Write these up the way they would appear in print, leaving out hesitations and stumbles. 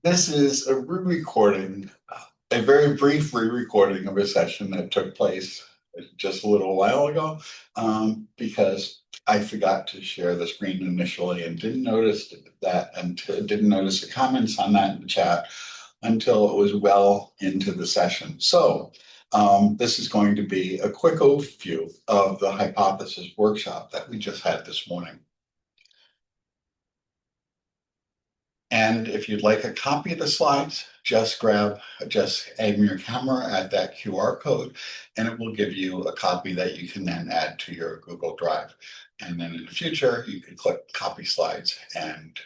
This is a re-recording, a very brief re-recording of a session that took place just a little while ago, because I forgot to share the screen initially and didn't notice that until didn't notice the comments on that in the chat until it was well into the session. So this is going to be a quick overview of the hypothesis workshop that we just had this morning. And if you'd like a copy of the slides, just aim your camera at that QR code, and it will give you a copy that you can then add to your Google Drive. And then in the future, you can click copy slides and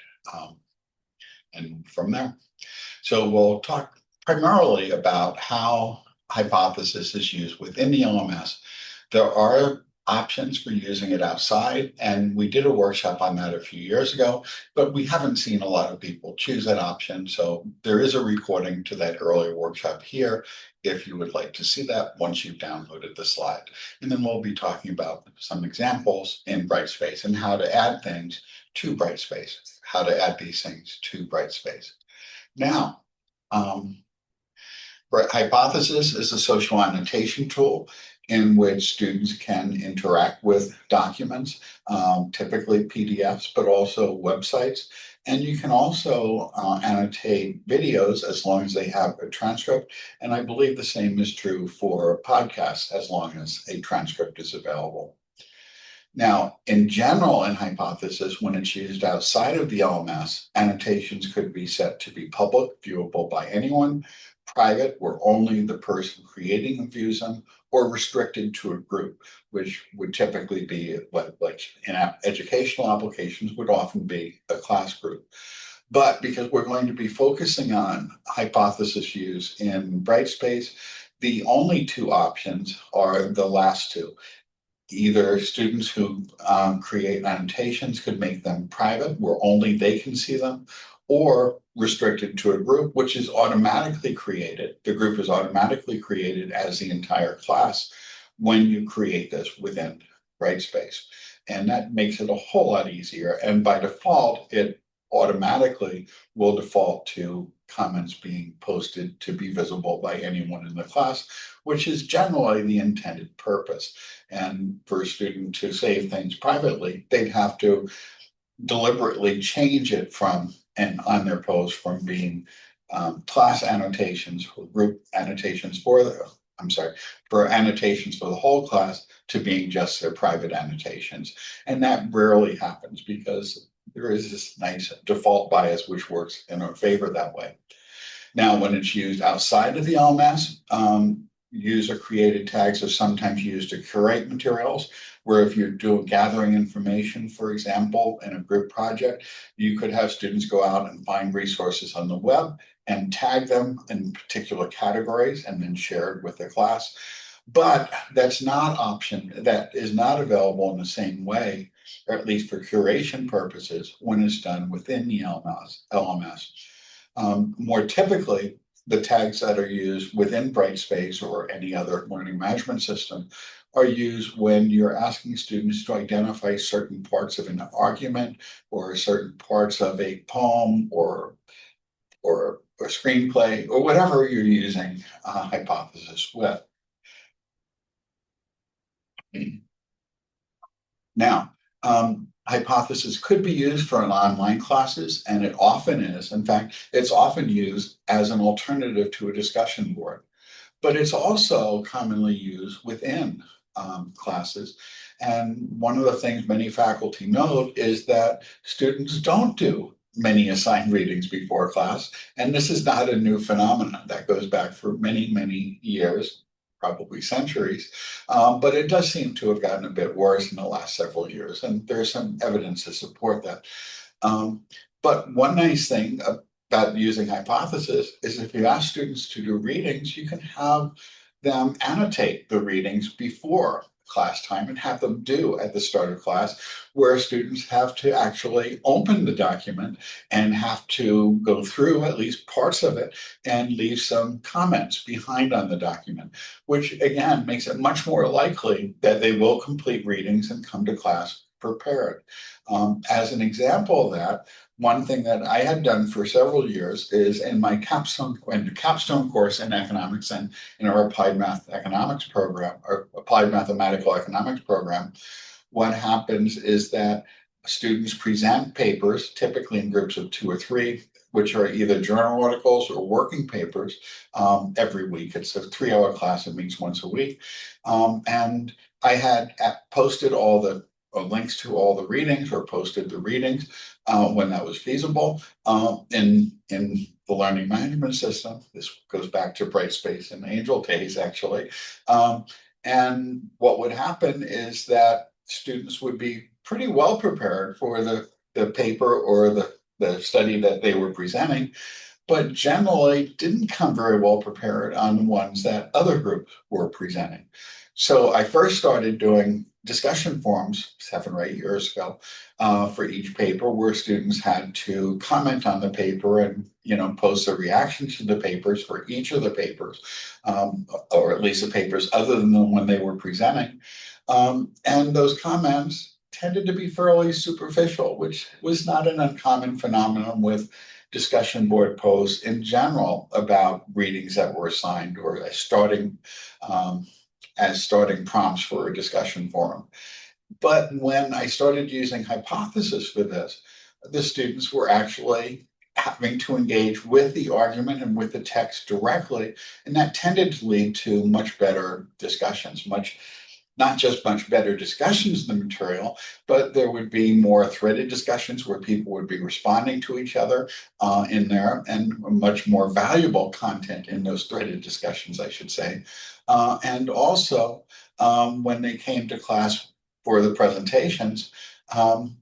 from there. So we'll talk primarily about how hypothesis is used within the LMS. There are options for using it outside, and we did a workshop on that a few years ago, but we haven't seen a lot of people choose that option. So there is a recording to that earlier workshop here if you would like to see that once you've downloaded the slide. And then we'll be talking about some examples in Brightspace and how to add things to Brightspace, how to add these things to Brightspace. Now, Hypothesis is a social annotation tool in which students can interact with documents, typically PDFs, but also websites. And you can also annotate videos as long as they have a transcript. And I believe the same is true for podcasts as long as a transcript is available. Now, in general, in Hypothesis, when it's used outside of the LMS, annotations could be set to be public, viewable by anyone, private, where only the person creating them views them, or restricted to a group, which would typically be what, like in educational applications, would often be a class group. But because we're going to be focusing on Hypothesis use in Brightspace, the only two options are the last two. Either students who create annotations could make them private, where only they can see them, or restricted to a group, which is automatically created. The group is automatically created as the entire class when you create this within Brightspace. And that makes it a whole lot easier. And by default, it automatically will default to comments being posted to be visible by anyone in the class, which is generally the intended purpose. And for a student to save things privately, they'd have to deliberately change it from and on their post from being class annotations or group annotations for annotations for the whole class to being just their private annotations. And that rarely happens because there is this nice default bias which works in our favor that way. Now, when it's used outside of the LMS, user-created tags are sometimes used to curate materials, where if you're gathering information, for example, in a group project, you could have students go out and find resources on the web and tag them in particular categories and then share it with the class. But that is not available in the same way, or at least for curation purposes, when it's done within the LMS. More typically, the tags that are used within Brightspace or any other learning management system are used when you're asking students to identify certain parts of an argument or certain parts of a poem or a screenplay or whatever you're using Hypothesis with. Now, Hypothesis could be used for online classes, and it often is. In fact, it's often used as an alternative to a discussion board, but it's also commonly used within classes. And one of the things many faculty note is that students don't do many assigned readings before class, and this is not a new phenomenon that goes back for many, many years, probably centuries, but it does seem to have gotten a bit worse in the last several years, and there's some evidence to support that. But one nice thing about using Hypothesis is if you ask students to do readings, you can have them annotate the readings before class time and have them do at the start of class, where students have to actually open the document and have to go through at least parts of it and leave some comments behind on the document, which again makes it much more likely that they will complete readings and come to class prepared. As an example of that, one thing that I had done for several years is in my capstone course in economics and in our applied math economics program, or applied mathematical economics program, what happens is that students present papers, typically in groups of 2 or 3, which are either journal articles or working papers, every week. It's a 3-hour class. It meets once a week. And I had posted all the links to all the readings, or posted the readings when that was feasible in the learning management system. This goes back to Brightspace and Angel days, actually. And what would happen is that students would be pretty well prepared for the paper or the study that they were presenting, but generally didn't come very well prepared on the ones that other groups were presenting. So I first started doing discussion forums 7 or 8 years ago for each paper, where students had to comment on the paper and post their reactions to the papers for each of the papers, or at least the papers other than the one they were presenting. And those comments tended to be fairly superficial, which was not an uncommon phenomenon with discussion board posts in general about readings that were assigned, or as starting prompts for a discussion forum. But when I started using hypothesis for this, the students were actually having to engage with the argument and with the text directly, and that tended to lead to much better discussions, not just much better discussions in the material, but there would be more threaded discussions where people would be responding to each other in there, and much more valuable content in those threaded discussions, I should say. And also, when they came to class for the presentations,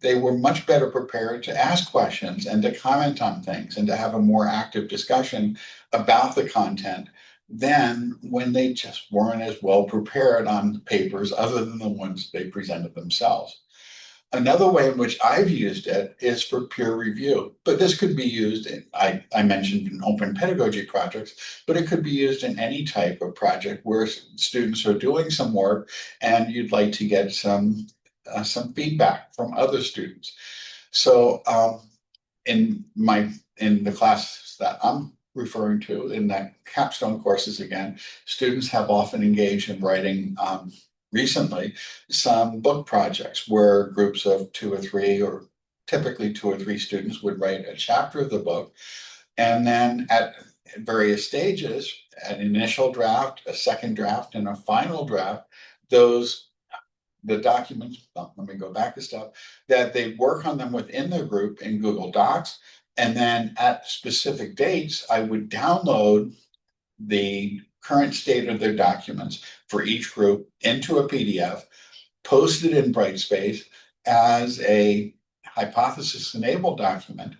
they were much better prepared to ask questions and to comment on things and to have a more active discussion about the content than when they just weren't as well prepared on papers other than the ones they presented themselves. Another way in which I've used it is for peer review, but this could be used I mentioned in open pedagogy projects, but it could be used in any type of project where students are doing some work and you'd like to get some feedback from other students. So in the classes that I'm referring to, in that capstone courses again, students have often engaged in writing recently some book projects where groups of 2 or 3, or typically 2 or 3 students would write a chapter of the book. And then at various stages, an initial draft, a second draft, and a final draft, the documents, let me go back a step, that they work on them within their group in Google Docs. And then at specific dates, I would download the current state of their documents for each group into a PDF, post it in Brightspace as a hypothesis-enabled document,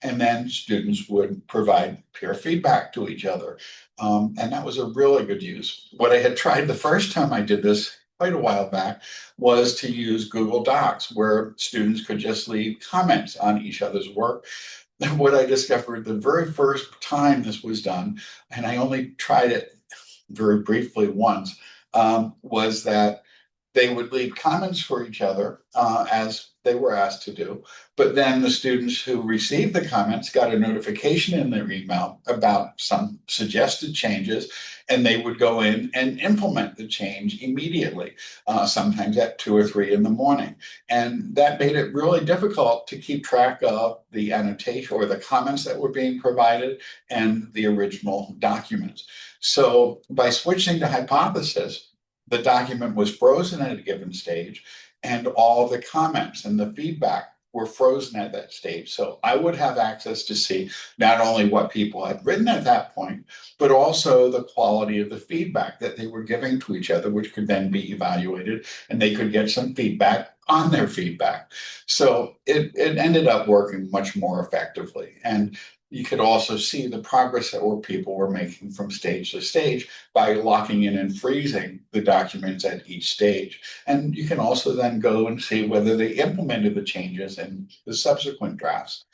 and then students would provide peer feedback to each other. And that was a really good use. What I had tried the first time I did this quite a while back was to use Google Docs, where students could just leave comments on each other's work. What I discovered the very first time this was done, and I only tried it very briefly once, was that they would leave comments for each other as they were asked to do. But then the students who received the comments got a notification in their email about some suggested changes, and they would go in and implement the change immediately, sometimes at 2 or 3 in the morning. And that made it really difficult to keep track of the annotation or the comments that were being provided and the original documents. So by switching to hypothesis, the document was frozen at a given stage, and all the comments and the feedback were frozen at that stage. So I would have access to see not only what people had written at that point, but also the quality of the feedback that they were giving to each other, which could then be evaluated, and they could get some feedback on their feedback. So it ended up working much more effectively. And you could also see the progress that people were making from stage to stage by locking in and freezing the documents at each stage. And you can also then go and see whether they implemented the changes in the subsequent drafts.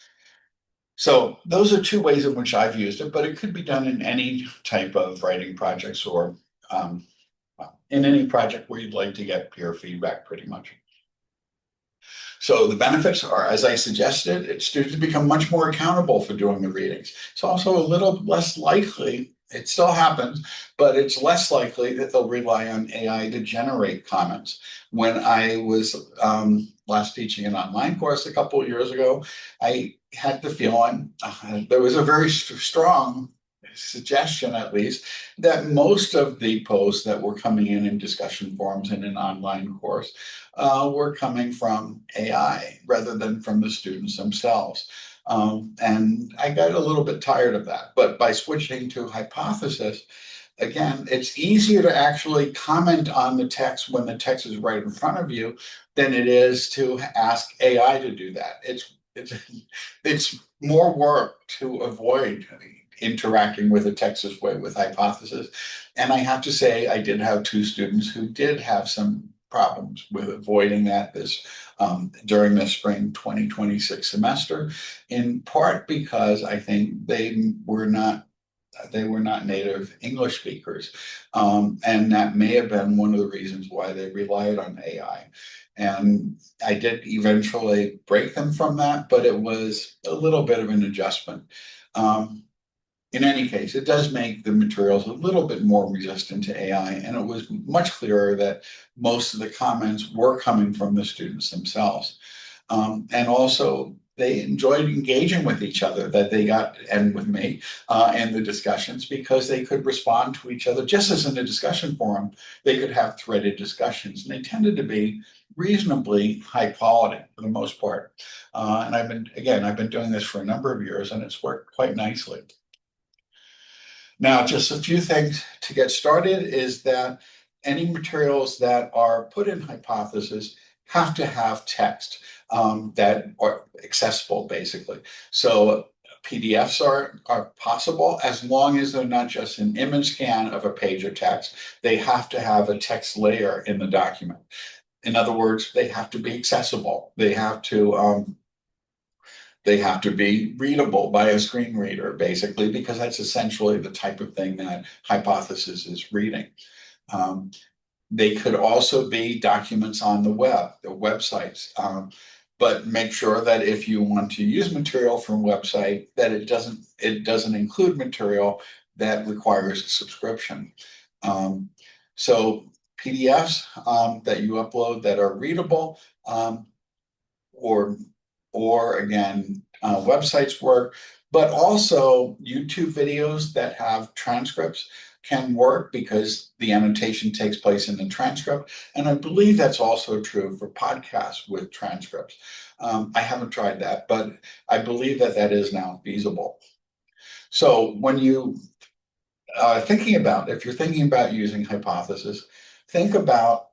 So those are 2 ways in which I've used it, but it could be done in any type of writing projects, or in any project where you'd like to get peer feedback, pretty much. So the benefits are, as I suggested, students become much more accountable for doing the readings. It's also a little less likely, it still happens, but it's less likely that they'll rely on AI to generate comments. When I was last teaching an online course a couple of years ago, I had the feeling there was a very strong suggestion, at least, that most of the posts that were coming in discussion forums in an online course were coming from AI rather than from the students themselves. And I got a little bit tired of that. But by switching to hypothesis, again, it's easier to actually comment on the text when the text is right in front of you than it is to ask AI to do that. It's more work to avoid interacting with the text this way with hypothesis. And I have to say, I did have two students who did have some problems with avoiding that during the spring 2026 semester, in part because I think they were not native English speakers. And that may have been one of the reasons why they relied on AI. And I did eventually break them from that, but it was a little bit of an adjustment. In any case, it does make the materials a little bit more resistant to AI, and it was much clearer that most of the comments were coming from the students themselves. And also, they enjoyed engaging with each other, that they got, and with me, in the discussions, because they could respond to each other just as in a discussion forum. They could have threaded discussions, and they tended to be reasonably high quality for the most part. And I've been doing this for a number of years, and it's worked quite nicely. Now, just a few things to get started is that any materials that are put in hypothesis have to have text that are accessible, basically. So PDFs are possible as long as they're not just an image scan of a page of text. They have to have a text layer in the document. In other words, they have to be accessible. They have to be readable by a screen reader, basically, because that's essentially the type of thing that hypothesis is reading. They could also be documents on the web, the websites, but make sure that if you want to use material from a website, that it doesn't include material that requires a subscription. So PDFs that you upload that are readable, or again, websites work, but also YouTube videos that have transcripts can work because the annotation takes place in the transcript. And I believe that's also true for podcasts with transcripts. I haven't tried that, but I believe that is now feasible. So when you if you're thinking about using hypothesis, think about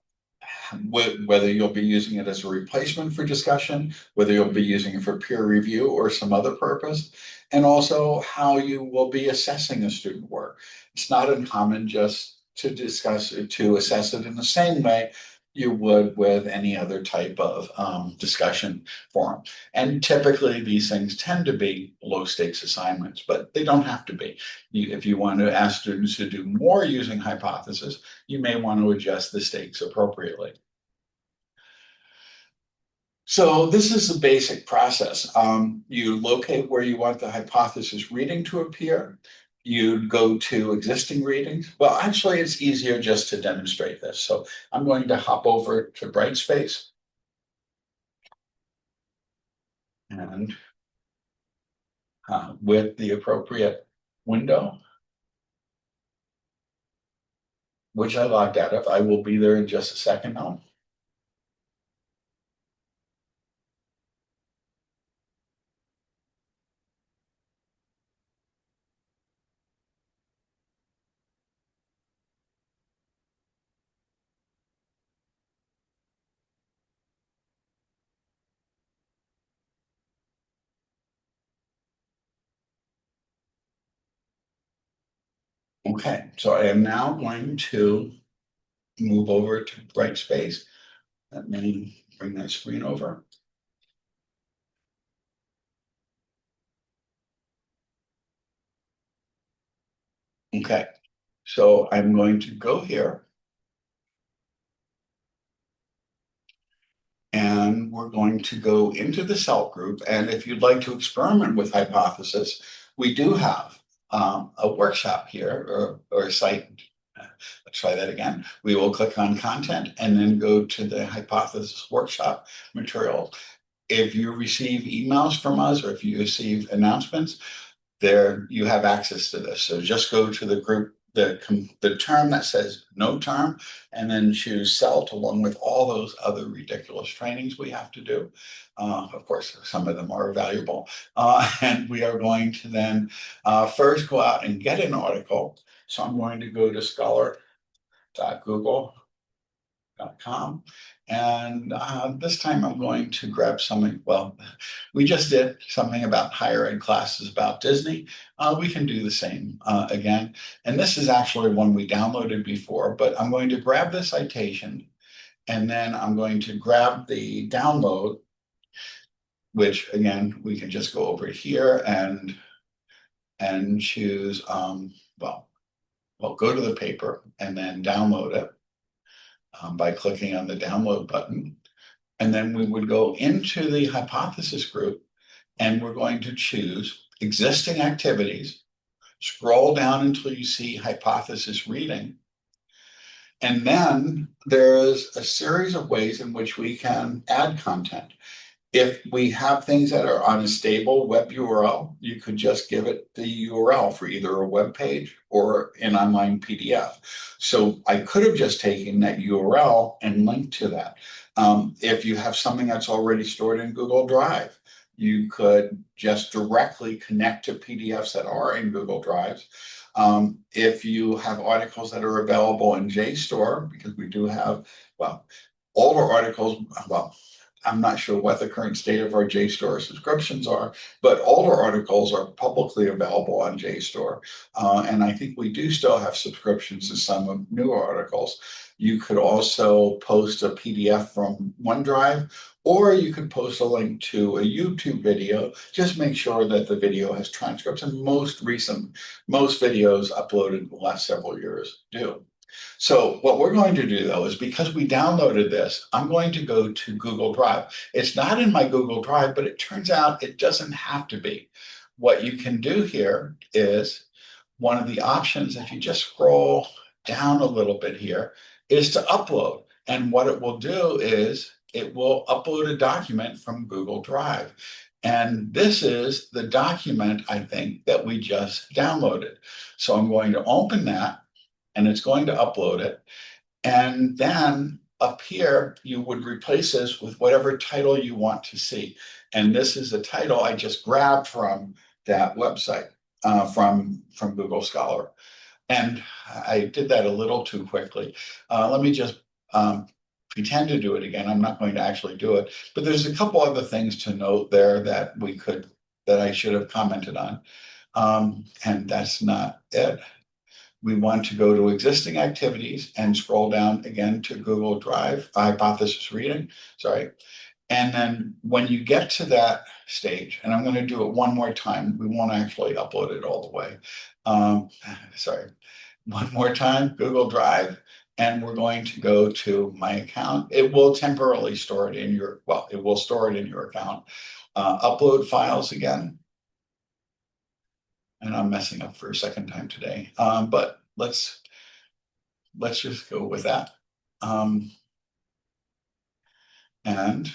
whether you'll be using it as a replacement for discussion, whether you'll be using it for peer review or some other purpose, and also how you will be assessing a student work. It's not uncommon just to assess it in the same way you would with any other type of discussion forum. And typically these things tend to be low stakes assignments, but they don't have to be. If you want to ask students to do more using hypothesis, you may want to adjust the stakes appropriately. So this is the basic process. You locate where you want the hypothesis reading to appear. You'd go to existing readings. Well, actually, it's easier just to demonstrate this. So I'm going to hop over to Brightspace. And with the appropriate window, which I logged out of. I will be there in just a second now. Okay, so I am now going to move over to Brightspace. Let me bring that screen over. Okay, so I'm going to go here. And we're going to go into the CELT group. And if you'd like to experiment with hypothesis, we do have a workshop here or a site. Let's try that again. We will click on content and then go to the hypothesis workshop material. If you receive emails from us or if you receive announcements, there you have access to this. So just go to the group, the term that says no term, and then choose CELT along with all those other ridiculous trainings we have to do. Of course, some of them are valuable. And we are going to then first go out and get an article. So I'm going to go to scholar.google.com. And this time I'm going to grab something. Well, we just did something about higher ed classes about Disney. We can do the same again. And this is actually one we downloaded before, but I'm going to grab the citation and then I'm going to grab the download, which again, we can just go over here and choose, well, go to the paper and then download it. By clicking on the download button. And then we would go into the hypothesis group and we're going to choose existing activities, scroll down until you see hypothesis reading. And then there's a series of ways in which we can add content. If we have things that are on a stable web URL, you could just give it the URL for either a web page or an online PDF. So I could have just taken that URL and linked to that. If you have something that's already stored in Google Drive, you could just directly connect to PDFs that are in Google Drives. If you have articles that are available in JSTOR, because we do have, well, older articles, well, I'm not sure what the current state of our JSTOR subscriptions are, but older articles are publicly available on JSTOR. And I think we do still have subscriptions to some of newer articles. You could also post a PDF from OneDrive, or you could post a link to a YouTube video. Just make sure that the video has transcripts, and most videos uploaded in the last several years do. So what we're going to do, though, is because we downloaded this, I'm going to go to Google Drive. It's not in my Google Drive, but it turns out it doesn't have to be. What you can do here is one of the options, if you just scroll down a little bit here, is to upload. And what it will do is it will upload a document from Google Drive. And this is the document, I think, that we just downloaded. So I'm going to open that. And it's going to upload it. And then up here, you would replace this with whatever title you want to see. And this is a title I just grabbed from that website, from Google Scholar. And I did that a little too quickly. Let me just pretend to do it again. I'm not going to actually do it. But there's a couple other things to note there that I should have commented on. And that's not it. We want to go to existing activities and scroll down again to Google Drive, hypothesis reading, sorry. And then when you get to that stage, and I'm going to do it one more time, we won't actually upload it all the way. Sorry, one more time, Google Drive, and we're going to go to my account. It will temporarily store it in your, well, it will store it in your account. Upload files again. And I'm messing up for a second time today, but let's just go with that. And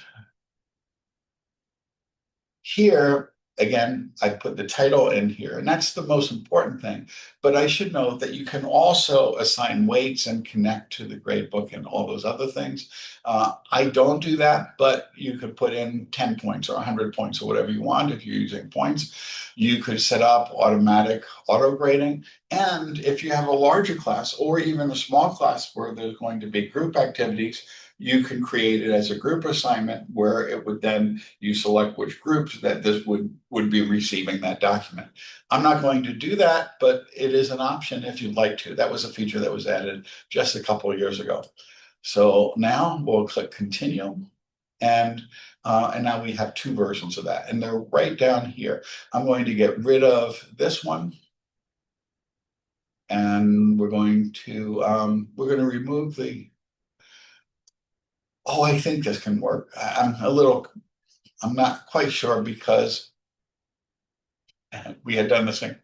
here, again, I put the title in here, and that's the most important thing. But I should note that you can also assign weights and connect to the gradebook and all those other things. I don't do that, but you could put in 10 points or 100 points or whatever you want if you're using points. You could set up automatic auto grading. And if you have a larger class or even a small class where there's going to be group activities, you can create it as a group assignment where it would then, you select which groups that this would be receiving that document. I'm not going to do that, but it is an option if you'd like to. That was a feature that was added just a couple of years ago. So now we'll click continue. And now we have two versions of that, and they're right down here. I'm going to get rid of this one. And we're going to remove the Oh, I think this can work. I'm not quite sure because we had done this thing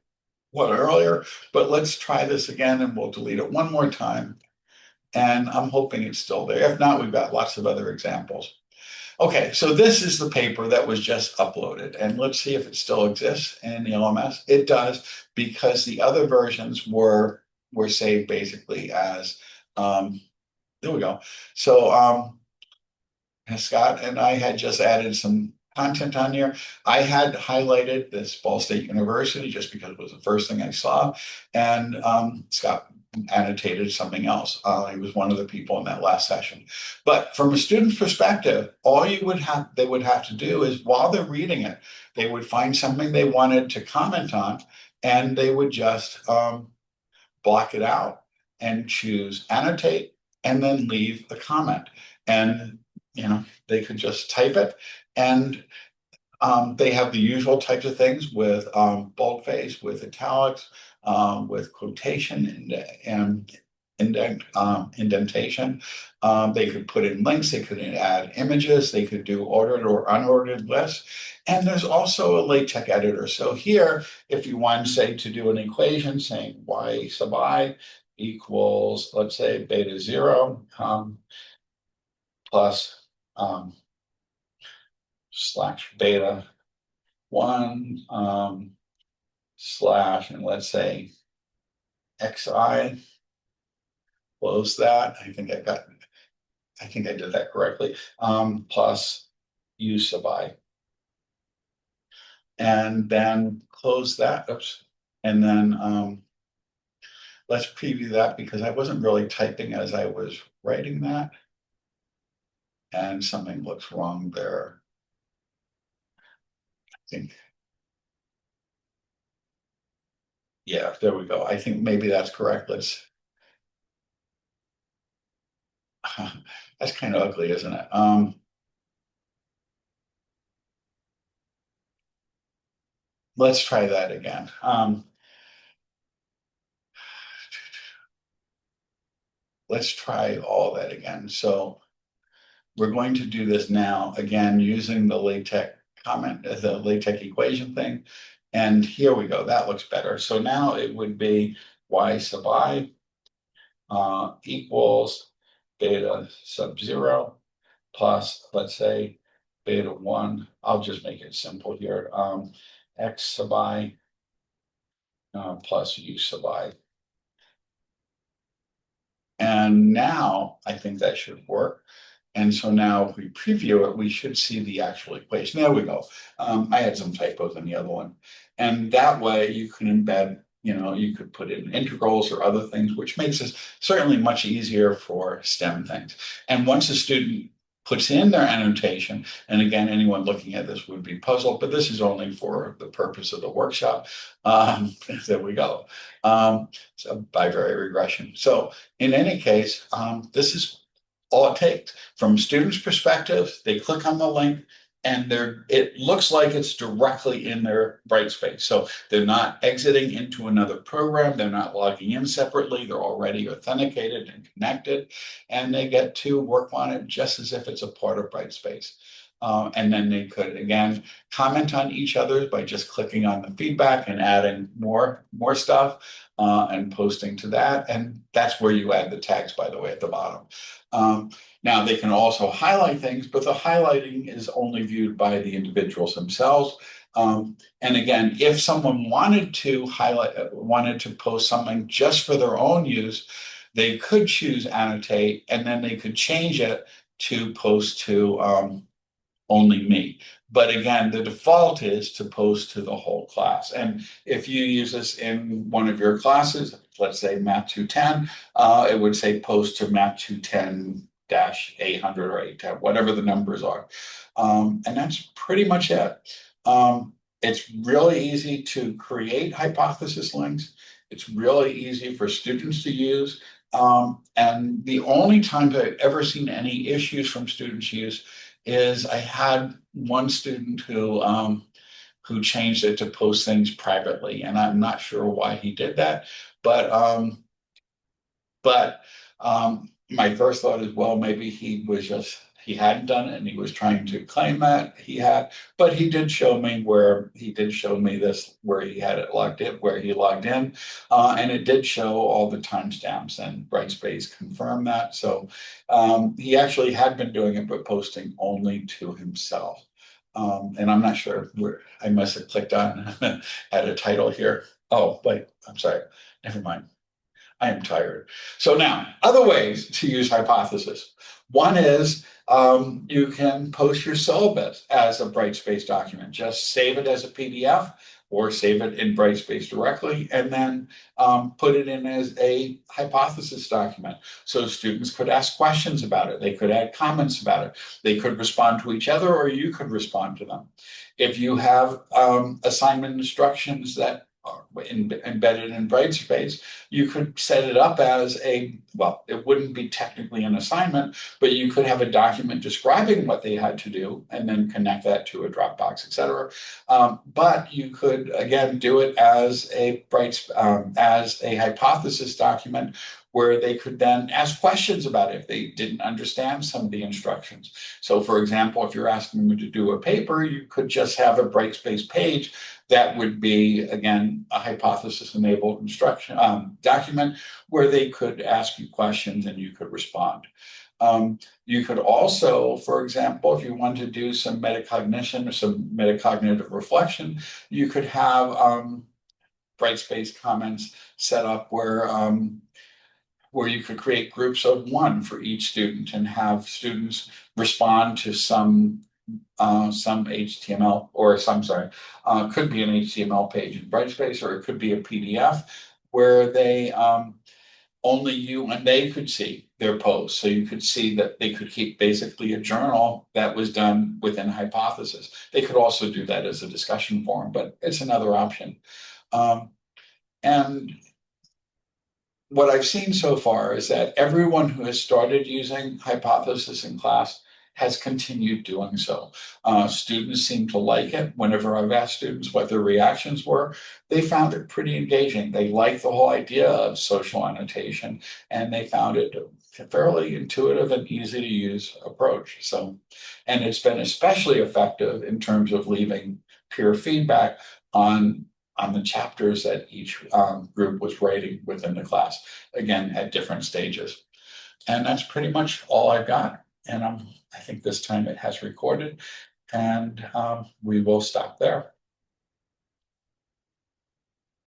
earlier, but let's try this again and we'll delete it one more time. And I'm hoping it's still there. If not, we've got lots of other examples. Okay, so this is the paper that was just uploaded, and let's see if it still exists in the LMS. It does, because the other versions were saved basically as there we go. So Scott and I had just added some content on here. I had highlighted this Ball State University just because it was the first thing I saw, and Scott annotated something else. He was one of the people in that last session. But from a student's perspective, all they would have to do is while they're reading it, they would find something they wanted to comment on, and they would just block it out and choose annotate and then leave a comment. And they could just type it, and they have the usual types of things with boldface, with italics, with quotation and indentation. They could put in links, they could add images, they could do ordered or unordered lists. And there's also a LaTeX editor. So here, if you want, say, to do an equation saying y sub I equals, let's say, beta 0 plus slash beta 1 slash, and let's say xi, close that. I think I did that correctly. Plus u sub I. And then close that. Oops. And then let's preview that because I wasn't really typing as I was writing that. And something looks wrong there. I think. Yeah, there we go. I think maybe that's correct. That's kind of ugly, isn't it? Let's try that again. Let's try all that again. So we're going to do this now again using the LaTeX comment, the LaTeX equation thing. And here we go. That looks better. So now it would be y sub I equals beta sub 0 plus, let's say, beta 1. I'll just make it simple here. X sub I plus u sub I. And now I think that should work. And so now if we preview it, we should see the actual equation. There we go. I had some typos in the other one. And that way you can embed, you could put in integrals or other things, which makes it certainly much easier for STEM things. And once a student puts in their annotation, and again, anyone looking at this would be puzzled, but this is only for the purpose of the workshop. There we go. So bivariate regression. So in any case, this is all it takes. From students' perspective, they click on the link and it looks like it's directly in their Brightspace. So they're not exiting into another program. They're not logging in separately. They're already authenticated and connected, and they get to work on it just as if it's a part of Brightspace. And then they could, again, comment on each other by just clicking on the feedback and adding more stuff and posting to that. And that's where you add the tags, by the way, at the bottom. Now they can also highlight things, but the highlighting is only viewed by the individuals themselves. And again, if someone wanted to post something just for their own use, they could choose annotate, and then they could change it to post to only me. But again, the default is to post to the whole class. And if you use this in one of your classes, let's say Math 210, it would say post to Math 210-800 or 810, whatever the numbers are. And that's pretty much it. It's really easy to create hypothesis links. It's really easy for students to use. And the only times I've ever seen any issues from students' use is I had one student who changed it to post things privately, and I'm not sure why he did that, but my first thought is, well, maybe he was just he hadn't done it and he was trying to claim that he had, but he did show me this where he had it logged in, where he logged in, and it did show all the timestamps, and Brightspace confirmed that. So he actually had been doing it, but posting only to himself. And I'm not sure where I must have clicked on at a title here. Oh, wait, I'm sorry. Never mind. I am tired. So now, other ways to use hypothesis. One is you can post your syllabus as a Brightspace document. Just save it as a PDF or save it in Brightspace directly, and then put it in as a hypothesis document. So students could ask questions about it. They could add comments about it. They could respond to each other, or you could respond to them. If you have assignment instructions that are embedded in Brightspace, you could set it up as well, it wouldn't be technically an assignment, but you could have a document describing what they had to do and then connect that to a Dropbox, etc. But you could, again, do it as a hypothesis document where they could then ask questions about it if they didn't understand some of the instructions. So for example, if you're asking them to do a paper, you could just have a Brightspace page that would be, again, a hypothesis-enabled instruction document where they could ask you questions and you could respond. You could also, for example, if you want to do some metacognition or some metacognitive reflection, you could have Brightspace comments set up where you could create groups of one for each student and have students respond to some HTML, or could be an HTML page in Brightspace, or it could be a PDF where they only you and they could see their posts. So you could see that they could keep basically a journal that was done within Hypothesis. They could also do that as a discussion forum, but it's another option. And what I've seen so far is that everyone who has started using Hypothesis in class has continued doing so. Students seem to like it. Whenever I've asked students what their reactions were, they found it pretty engaging. They liked the whole idea of social annotation, and they found it a fairly intuitive and easy to use approach. So, and it's been especially effective in terms of leaving peer feedback on the chapters that each group was writing within the class, again, at different stages. And that's pretty much all I've got. And I think this time it has recorded, and we will stop there.